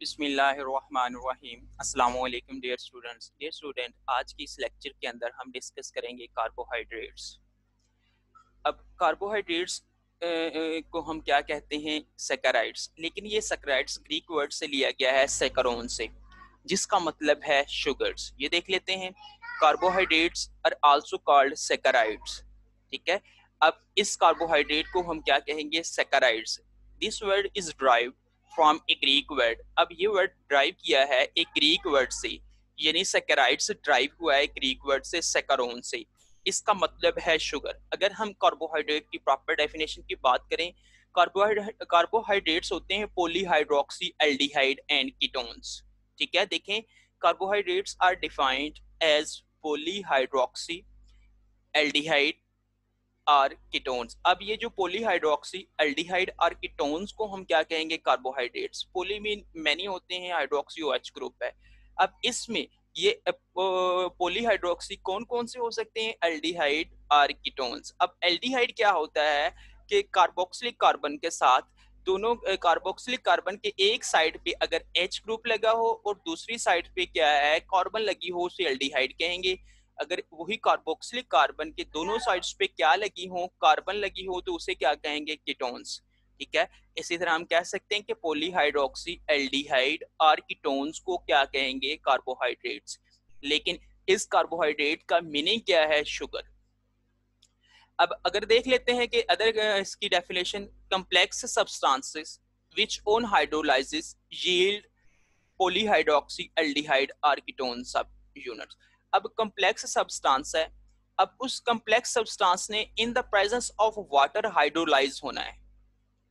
बिस्मिल्लाहिर्रहमानिर्रहीम। अस्सलाम वालेकुम डियर स्टूडेंट, आज की इस लेक्चर के अंदर हम डिस्कस करेंगे कार्बोहाइड्रेट्स। अब कार्बोहाइड्रेट्स को हम क्या कहते हैं? सैकराइड्स। लेकिन ये सैकराइड्स ग्रीक वर्ड से लिया गया है सैकरोन से, जिसका मतलब है शुगर्स। ये देख लेते हैं, carbohydrates are also called saccharides. ठीक है, अब इस कार्बोहाइड्रेट को हम क्या कहेंगे? Saccharides. This word is drive from a Greek word. अब ये वर्ड ड्राइव किया है एक ग्रीक वर्ड से, यानी सैकराइड्स ड्राइव हुआ है ग्रीक वर्ड से सैकरोन से। इसका मतलब है शुगर। अगर हम कार्बोहाइड्रेट की प्रॉपर डेफिनेशन की बात करें, कार्बोहाइड्रेट्स होते हैं पॉलीहाइड्रोक्सी एल्डिहाइड एंड कीटोन्स। ठीक है, देखें, carbohydrates are defined as polyhydroxy aldehyde or ketones. अब ये जो पॉलीहाइड्रोक्सी एल्डिहाइड आर कीटोन्स को हम क्या कहेंगे? कार्बोहाइड्रेट्स। पॉली मीन मैनी होते हैं, हाइड्रोक्सी OH ग्रुप है। अब इसमें ये पॉलीहाइड्रोक्सी कौन कौन से हो सकते हैं? Aldehyde or ketones. अब एल्डिहाइड क्या होता है कि कार्बोक्सिलिक कार्बन के साथ दोनों कार्बोक्सिलिक कार्बन के एक साइड पे अगर H ग्रुप लगा हो और दूसरी साइड पे क्या है, कार्बन लगी हो, उसे एल्डिहाइड कहेंगे। अगर वही कार्बोक्सिलिक कार्बन के दोनों साइड्स पे क्या लगी हो, कार्बन लगी हो, तो उसे क्या कहेंगे? कीटोन्स। ठीक है, इसी तरह हम कह सकते हैं कि पॉलीहाइड्रोक्सी एल्डिहाइड और कीटोन्स को क्या कहेंगे? कार्बोहाइड्रेट्स। लेकिन इस कार्बोहाइड्रेट का मीनिंग क्या है? शुगर। अब अगर देख लेते हैं कि अदर इसकी definition, complex substances which on hydrolysis yield polyhydroxy aldehyde or ketone sub units. अब कम्प्लेक्स सब्सटेंस है, अब उस कम्प्लेक्स सब्सटेंस ने in the presence of water hydrolyse होना है।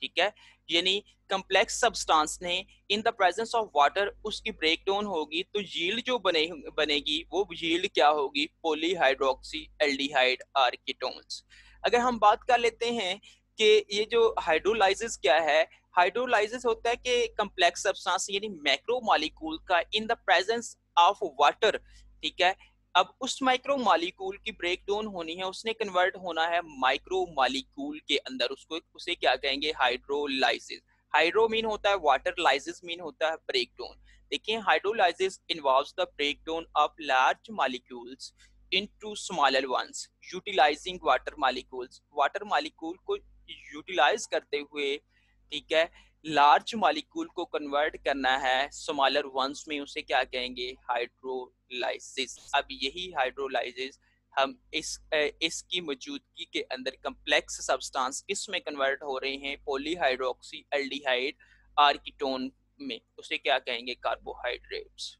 ठीक है, यानी कम्प्लेक्स सब्सटेंस ने in the presence of water उसकी ब्रेक डाउन होगी, तो यील्ड जो बनेगी वो यील्ड क्या होगी? Polyhydroxy aldehyde or ketones. अगर हम बात कर लेते हैं कि ये जो हाइड्रोलाइसिस क्या है, हाइड्रोलाइसिस होता है कि कम्प्लेक्स सब्सटेंस यानी मैक्रो मॉलिक्यूल का इन द प्रेजेंस ऑफ वाटर। ठीक है, अब उस माइक्रो मॉलिक्यूल की ब्रेक डाउन होनी है, उसने कन्वर्ट होना है माइक्रो मॉलिक्यूल के अंदर, उसको उसे क्या कहेंगे? हाइड्रोलाइसिस। हाइड्रो मीन होता है वाटर, लाइसिस मीन होता है ब्रेक डाउन। देखिए, hydrolysis involves the break down of large molecules into smaller ones utilizing water molecules. Water molecule को यूटिलाइज करते हुए, ठीक है, लार्ज मॉलिक्यूल को कन्वर्ट करना है स्मॉलर वंस में, उसे क्या कहेंगे? हाइड्रोलाइसिस। अब यही हाइड्रोलाइसिस हम इसकी मौजूदगी के अंदर कम्प्लेक्स सब्सटेंस किस में कन्वर्ट हो रहे हैं? पॉलीहाइड्रोक्सी एल्डिहाइड आर कीटोन में, उसे क्या कहेंगे? कार्बोहाइड्रेट्स।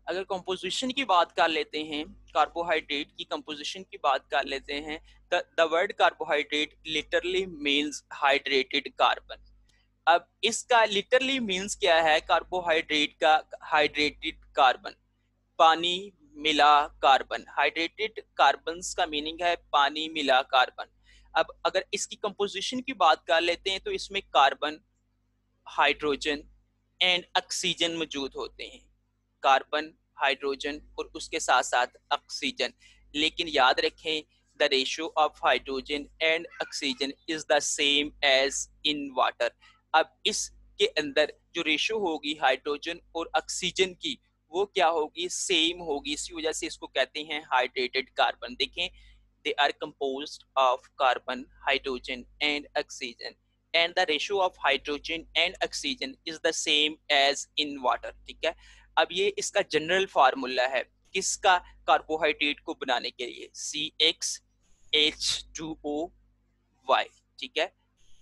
अगर कंपोजिशन की बात कर लेते हैं, कार्बोहाइड्रेट की कंपोजिशन की बात कर लेते हैं, the word carbohydrate literally means hydrated carbon. अब इसका लिटरली मीन्स क्या है? कार्बोहाइड्रेट का हाइड्रेटेड कार्बन, पानी मिला कार्बन। हाइड्रेटेड कार्बन का मीनिंग है पानी मिला कार्बन। अब अगर इसकी कंपोजिशन की बात कर लेते हैं, तो इसमें कार्बन, हाइड्रोजन एंड ऑक्सीजन मौजूद होते हैं। कार्बन, हाइड्रोजन और उसके साथ साथ ऑक्सीजन। लेकिन याद रखें, the ratio of hydrogen and oxygen is the same as in water. अब इसके अंदर जो रेशियो होगी हाइड्रोजन और ऑक्सीजन की, वो क्या होगी? सेम होगी। इसी वजह से इसको कहते हैं हाइड्रेटेड कार्बन। देखें, they are composed of carbon, hydrogen and oxygen and the ratio of hydrogen and oxygen is the same as in water। ठीक है, अब ये इसका जनरल फार्मूला है किसका? कार्बोहाइड्रेट को बनाने के लिए, CxH2O। ठीक है,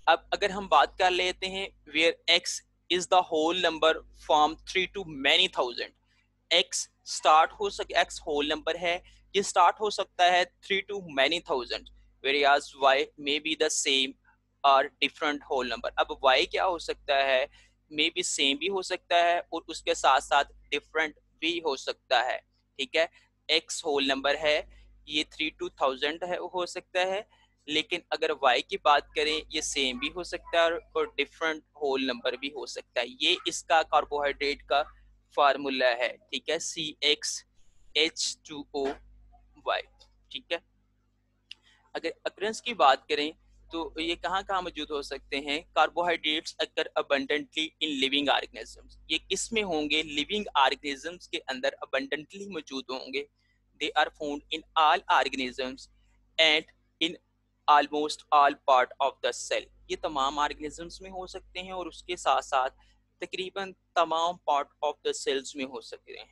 अब अगर हम बात कर लेते हैं, where x is the whole number from 3 to many thousand। x start हो सके, x होल नंबर है, ये स्टार्ट हो सकता है 3 to many thousand, whereas y may be the same और डिफरेंट होल नंबर। अब y क्या हो सकता है? मे बी सेम भी हो सकता है और उसके साथ साथ डिफरेंट भी हो सकता है। ठीक है, x होल नंबर है, ये 3 to 1000 है, हो सकता है। लेकिन अगर y की बात करें, ये सेम भी हो सकता है और डिफरेंट होल नंबर भी हो सकता है। ये इसका कार्बोहाइड्रेट का फार्मूला है। ठीक है, CxH2O। ठीक है, अगर अक्रेंस की बात करें, तो ये कहाँ कहाँ मौजूद हो सकते हैं? कार्बोहाइड्रेट्स अगर अबंडेंटली इन लिविंग ऑर्गेनिजम्स, ये किस में होंगे? लिविंग ऑर्गेनिजम्स के अंदर अबंडेंटली मौजूद होंगे। They are found in all organisms and in almost all part of the cell. ये तमाम ऑर्गेनिजम्स में हो सकते हैं और उसके साथ साथ तकरीबन तमाम पार्ट ऑफ द सेल्स में हो सकते हैं।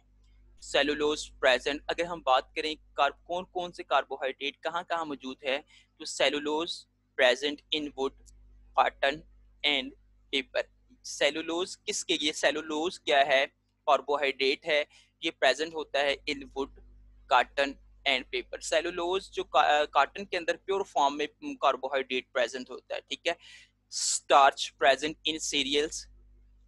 सेलुलोज प्रेजेंट, अगर हम बात करें कौन कौन से कार्बोहाइड्रेट कहाँ कहाँ मौजूद है, तो cellulose present in wood, cotton and paper. Cellulose किसके, ये सेलुलोज क्या है? कार्बोहाइड्रेट है। ये प्रेजेंट होता है in wood, cotton and paper. Cellulose जो कॉटन के अंदर प्योर फॉर्म में कार्बोहाइड्रेट प्रेजेंट होता है, ठीक है। स्टार्च प्रेजेंट इन सीरियल्स,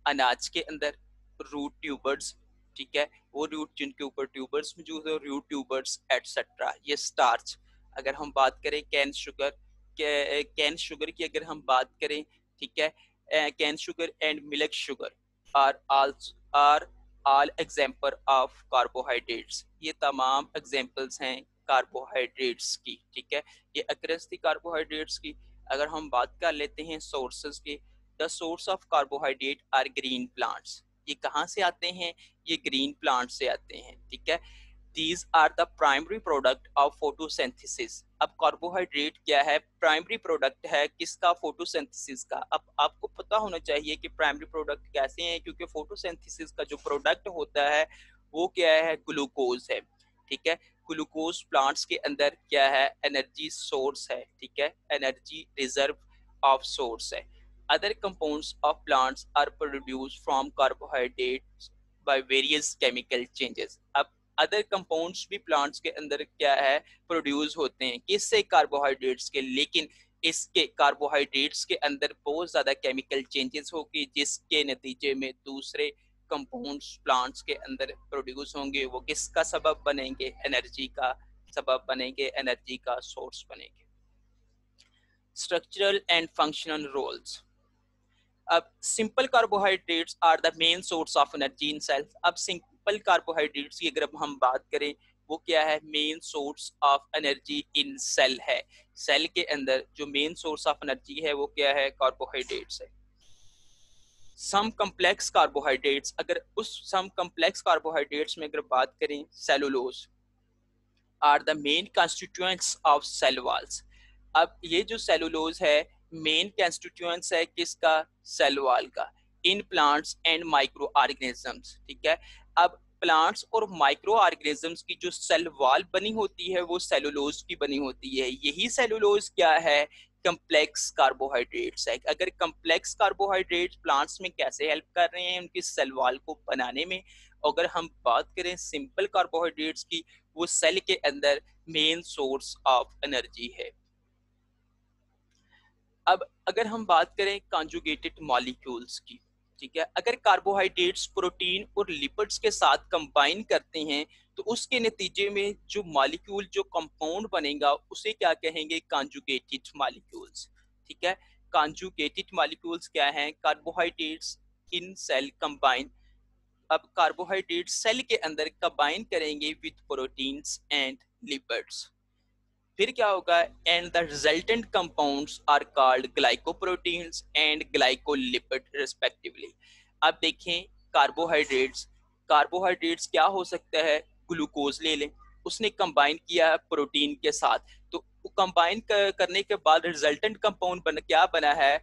अनाज के अंदर। रूट ट्यूबर्स, ठीक है, वो रूट जिनके ऊपर ट्यूबर्स मौजूद है, रूट ट्यूबर्स एटसेट्रा, ये स्टार्च। अगर हम बात करें कैन शुगर की अगर हम बात करें, ठीक है, cane sugar and milk sugar are all example of carbohydrates. ये तमाम एग्जाम्पल्स हैं कार्बोहाइड्रेट्स की, ठीक है। ये अक्रस थी कार्बोहाइड्रेट्स की। अगर हम बात कर लेते हैं सोर्सेज की, the source of carbohydrate are green plants. ये कहाँ से आते हैं? ये ग्रीन प्लांट से आते हैं, ठीक है। These are the primary product of photosynthesis. अब कार्बोहाइड्रेट क्या है? प्राइमरी प्रोडक्ट है किसका? फोटोसिंथेसिस का। अब आपको पता होना चाहिए कि प्राइमरी प्रोडक्ट कैसे हैं, क्योंकि फोटोसिंथेसिस का जो प्रोडक्ट होता है वो क्या है? ग्लूकोज है, ठीक है। ग्लूकोज प्लांट्स के अंदर क्या है? एनर्जी सोर्स है, ठीक है, एनर्जी रिजर्व ऑफ सोर्स है। Other compounds of plants are produced from carbohydrates by various chemical changes. अब अदर कंपाउंड्स भी प्लांट्स के अंदर क्या है? प्रोड्यूस होते हैं किससे? कार्बोहाइड्रेट्स के। लेकिन इसके कार्बोहाइड्रेट्स के अंदर बहुत ज़्यादा केमिकल चेंजेस होगी, जिसके नतीजे में दूसरे कंपाउंड्स प्लांट्स के अंदर प्रोड्यूस होंगे। वो किसका सबब बनेंगे? एनर्जी का सबब बनेंगे, एनर्जी का सोर्स बनेंगे। Structural and functional roles. अब simple carbohydrates are the main source of energy in cell. अब सिंपल कार्बोहाइड्रेट्स की अगर हम बात करें, वो क्या है? Main source of energy in cell है। सेल के अंदर जो मेन सोर्स ऑफ एनर्जी है वो क्या है? कार्बोहाइड्रेट्स है। सम कम्प्लेक्स कार्बोहाइड्रेट्स, अगर उस सम कम्प्लेक्स कार्बोहाइड्रेट्स में अगर बात करें, cellulose are the main constituents of cell walls. अब ये जो सेलुलोज है मेन कंस्टिट्यूएंट्स है किसका? सेल वॉल का। In plants and micro organisms, ठीक है। अब प्लांट्स और माइक्रो ऑर्गेनिजम्स की जो सेल वॉल बनी होती है वो सेलुलोज की बनी होती है। यही सेलुलोज क्या है? कम्प्लेक्स कार्बोहाइड्रेट्स है। अगर कम्प्लेक्स कार्बोहाइड्रेट्स प्लांट्स में कैसे हेल्प कर रहे हैं उनकी सेल वॉल को बनाने में, अगर हम बात करें सिंपल कार्बोहाइड्रेट्स की, वो सेल के अंदर मेन सोर्स ऑफ एनर्जी है। अब अगर हम बात करें कॉन्जुगेटेड मॉलिक्यूल्स की, ठीक है, अगर कार्बोहाइड्रेट्स प्रोटीन और लिपिड्स के साथ कंबाइन करते हैं तो उसके नतीजे में जो मॉलिक्यूल जो कंपाउंड बनेगा उसे क्या कहेंगे? कॉन्जुगेटेड मॉलिक्यूल्स, ठीक है। कॉन्जुगेटेड मॉलिक्यूल्स क्या हैं? कार्बोहाइड्रेट्स इन सेल कंबाइन। अब कार्बोहाइड्रेट सेल के अंदर कंबाइन करेंगे विद प्रोटीन्स एंड लिपिड्स, फिर क्या होगा? And the resultant compounds are called glycoproteins and glycolipid respectively. अब देखें कार्बोहाइड्रेट्स, कार्बोहाइड्रेट्स क्या हो सकता है? ग्लूकोज ले लें, उसने कंबाइन किया है प्रोटीन के साथ, तो कंबाइन करने के बाद रिजल्टेंट कंपाउंड क्या बना है?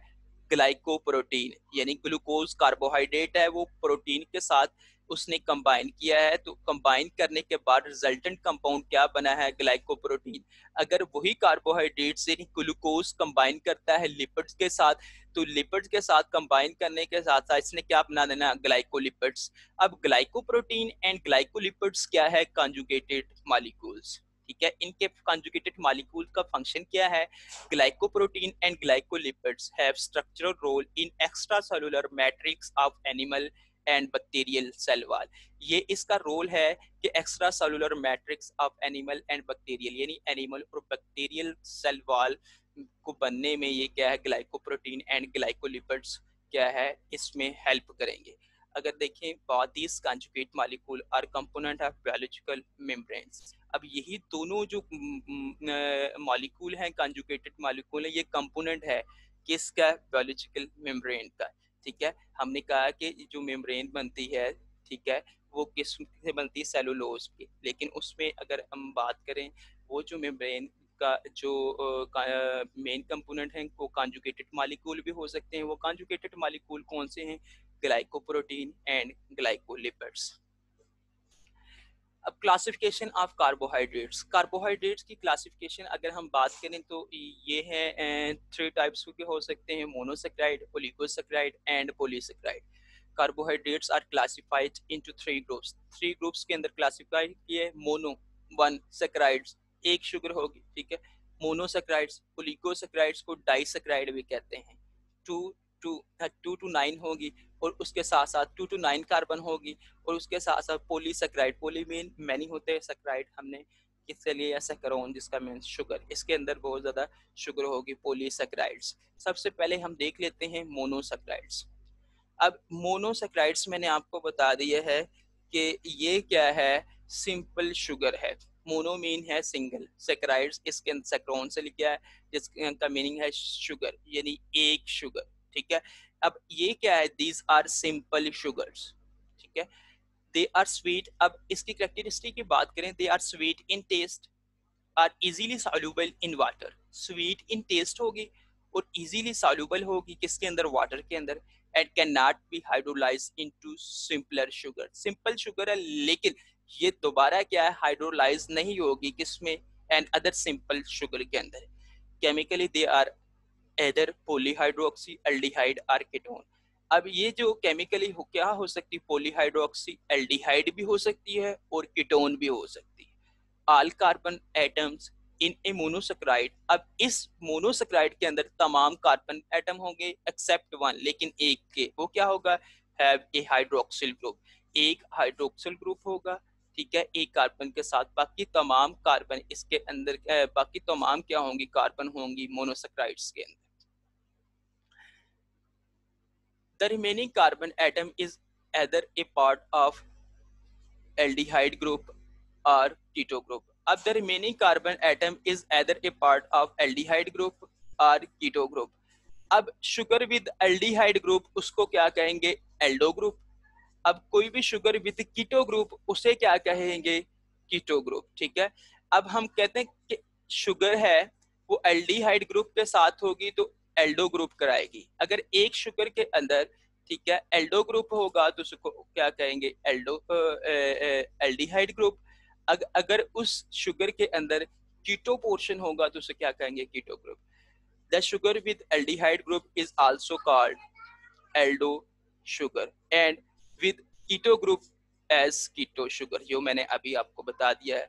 ग्लाइकोप्रोटीन। यानी ग्लूकोज कार्बोहाइड्रेट है, वो प्रोटीन के साथ उसने कंबाइन किया है, तो कंबाइन करने के बाद रिजल्टेंट कंपाउंड क्या बना है? ग्लाइकोप्रोटीन। अगर वही कार्बोहाइड्रेट से ग्लूकोज कंबाइन करता है लिपिड्स के साथ, तो लिपिड्स के साथ कंबाइन करने के साथ साथ इसने क्या बना देना? ग्लाइकोलिपिड्स। अब ग्लाइकोप्रोटीन एंड ग्लाइकोलिपिड्स क्या है? कॉन्जुगेटेड मॉलिक्यूल्स, ठीक है। इनके कॉन्जुगेटेड मॉलिक्यूल का फंक्शन क्या है? Glycoprotein and glycolipids have structural role in extra cellular matrix of animal and bacterial cell wall. ये इसका रोल है कि extra cellular matrix of animal and bacterial, यानी एनिमल और बैक्टीरियल सेल वॉल को बनने में ये क्या है? ग्लाइकोप्रोटीन एंड ग्लाइकोलिपिड्स क्या है? इसमें हेल्प करेंगे। अगर देखें these conjugate molecule are component of biological membranes। अब यही दोनों जो मॉलिक्यूल हैं, कंजुगेटेड मॉलिक्यूल है, ये कंपोनेंट है किसका? बायोलॉजिकल मेम्ब्रेन का। ठीक है, हमने कहा कि जो मेम्ब्रेन बनती है, ठीक है, वो किस से बनती है? सेलुलोज की। लेकिन उसमें अगर हम बात करें, वो जो मेम्ब्रेन का जो मेन कंपोनेंट है, वो कंजुगेटेड मॉलिक्यूल भी हो सकते हैं। वो कंजुगेटेड मॉलिक्यूल कौन से हैं? Glycoprotein and glycolipids. अब क्लासिफिकेशन ऑफ कार्बोहाइड्रेट्स। कार्बोहाइड्रेट्स की क्लासिफिकेशन अगर हम बात करें तो ये है 3 टाइप्स के हो सकते हैं: monosaccharide, oligosaccharide and polysaccharide. Carbohydrates are classified into 3 groups. 3 groups के अंदर क्लासिफाई किए: मोनो 1 सेक्राइड्स, एक शुगर होगी, ठीक है। मोनोसेक्राइड्स, ओलिगोसेक्राइड्स को डाइसेक्राइड भी कहते हैं। 2 टू 9 होगी और उसके साथ साथ 2 to 9 कार्बन होगी, और उसके साथ साथ पॉलीसेक्राइड, पॉली मीन मैनी होते हैं, सेक्राइड हमने किससे लिया? सैकरोन, जिसका मीन शुगर। इसके अंदर बहुत ज्यादा शुगर होगी, पॉलीसेक्राइड्स। सबसे पहले हम देख लेते हैं मोनोसेक्राइड्स। अब मोनोसेक्राइड्स मैंने आपको बता दिया है कि ये क्या है? सिंपल शुगर है। मोनो मीन है सिंगल, सेक्राइड्स इसके अंदर सैकरोन से लिखा है, जिसका मीनिंग है शुगर, यानी एक शुगर। ठीक है, अब ये क्या है? These are simple sugars. ठीक है, दे आर स्वीट। अब इसकी कैरेक्टरिस्टिक की बात करें, they are sweet in taste, are easily soluble in water. Sweet in taste होगी और इजीली सॉल्युबल होगी किसके अंदर? वाटर के अंदर। And can not be hydrolyse into simpler sugar. Simple sugar है, लेकिन ये दोबारा क्या है? हाइड्रोलाइज नहीं होगी किसमें? एंड अदर सिंपल शुगर के अंदर। Chemically they are either polyhydroxy aldehyde or ketone. अब ये जो केमिकली क्या हो सकती है? पॉलीहाइड्रोक्सी एल्डिहाइड भी हो सकती है और कीटोन भी हो सकती है। All carbon atoms in A monosaccharide. अब इस मोनोसेक्राइड के अंदर तमाम कार्बन एटम होंगे एक्सेप्ट वन, लेकिन एक के, वो क्या होगा? Have a hydroxyl group. एक हाइड्रोक्सिल ग्रुप होगा, ठीक है, एक कार्बन के साथ। बाकी तमाम कार्बन इसके अंदर बाकी तमाम क्या होंगी? कार्बन होंगी मोनोसेक्राइड्स के अंदर। The remaining carbon atom is either a part of aldehyde group or keto group. अब the remaining carbon atom is either a part of aldehyde group or keto group. अब शुगर विद एल्डिहाइड ग्रुप उसको क्या कहेंगे? Aldo group. अब कोई भी sugar with keto group उसे क्या कहेंगे? Keto group. ठीक है, अब हम कहते हैं कि शुगर है वो एल्डिहाइड ग्रुप के साथ होगी तो एल्डो ग्रुप कराएगी। अगर एक शुगर के अंदर, ठीक है, एल्डो ग्रुप होगा तो उसको क्या कहेंगे? Aldehyde group. अगर उस शुगर के अंदर कीटो पोर्शन होगा तो उसे क्या कहेंगे? Keto group. The sugar with aldehyde group is also called aldo sugar and with keto group as keto sugar, जो मैंने अभी आपको बता दिया है।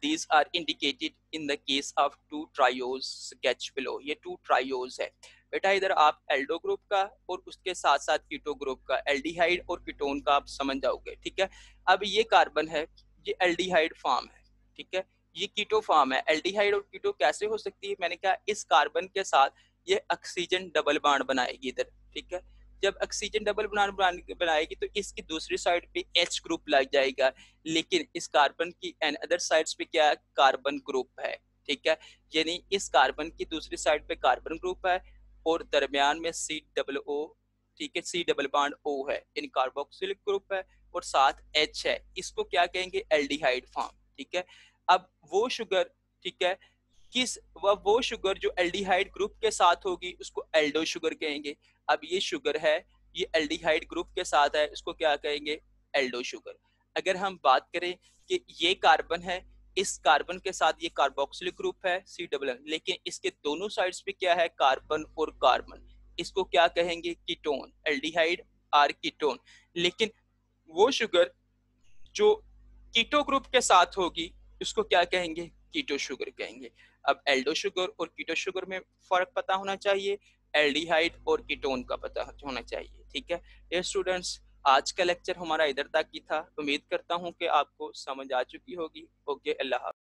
these are indicated in the case of 2 triose sketch below। ये 2 triose है बेटा, इधर आप एल्डो ग्रुप का और उसके साथ साथ कीटो ग्रुप का, एल्डिहाइड और कीटोन का आप समझ जाओगे। ठीक है, अब ये कार्बन है, ये एल्डिहाइड फॉर्म है, ठीक है, ये कीटो फॉर्म है। एल्डिहाइड और कीटो कैसे हो सकती है? मैंने कहा इस कार्बन के साथ ये ऑक्सीजन डबल बॉन्ड बनाएगी इधर। ठीक है, जब ऑक्सीजन डबल बॉन्ड बनाएगी तो इसकी दूसरी साइड पे H ग्रुप लग जाएगा, लेकिन इस कार्बन की एंड अदर साइड्स पे क्या? कार्बन ग्रुप है। ठीक है, यानी इस कार्बन की दूसरी साइड पे कार्बन ग्रुप है और दरमियान में COO, ठीक है, C डबल बॉन्ड O है, यानी कार्बोक्सिलिक ग्रुप है और साथ H है। इसको क्या कहेंगे? Aldehyde form. ठीक है, अब वो शुगर, ठीक है, वो शुगर जो एल्डिहाइड ग्रुप के साथ होगी उसको एल्डो शुगर कहेंगे। अब ये शुगर है, ये एल्डिहाइड ग्रुप के साथ है, इसको क्या कहेंगे? Aldo sugar. अगर हम बात करें कि ये कार्बन है, इस कार्बन के साथ ये कार्बोक्सिलिक ग्रुप है C डबल, लेकिन इसके दोनों साइड्स पे क्या है? कार्बन और कार्बन, इसको क्या कहेंगे? कीटोन, एल्डिहाइड और कीटोन। लेकिन वो शुगर जो कीटो ग्रुप के साथ होगी उसको क्या कहेंगे? कीटो शुगर कहेंगे। अब एल्डो शुगर और कीटो शुगर में फर्क पता होना चाहिए, एल्डिहाइड और कीटोन का पता होना चाहिए। ठीक है, ये स्टूडेंट्स आज का लेक्चर हमारा इधर तक ही था। उम्मीद करता हूँ कि आपको समझ आ चुकी होगी। ओके, अल्लाह हाफ़िज़।